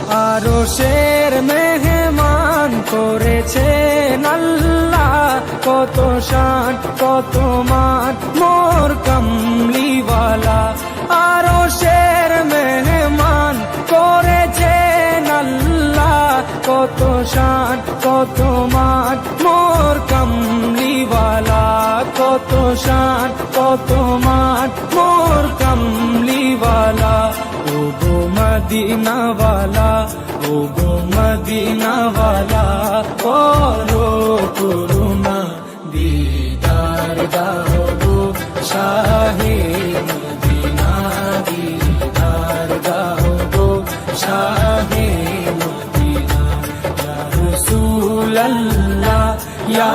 আরশের মেহমান করেছেন আল্লাহ, কত শান কত মান মোর কামলিওয়ালা। আরশের মেহমান করেছেন আল্লাহ, কত শান কত মান মোর কামলিওয়ালা, কত শান কত মান মোর কামলিওয়ালা। ও গো মদিনাওয়ালা, ও গো মদিনাওয়ালা, করো করুণা দিদার দাও গো শাহে মদিনা, দিদার দাও গো শাহে মদিনা। ইয়া রাসূলাল্লাহ, ইয়া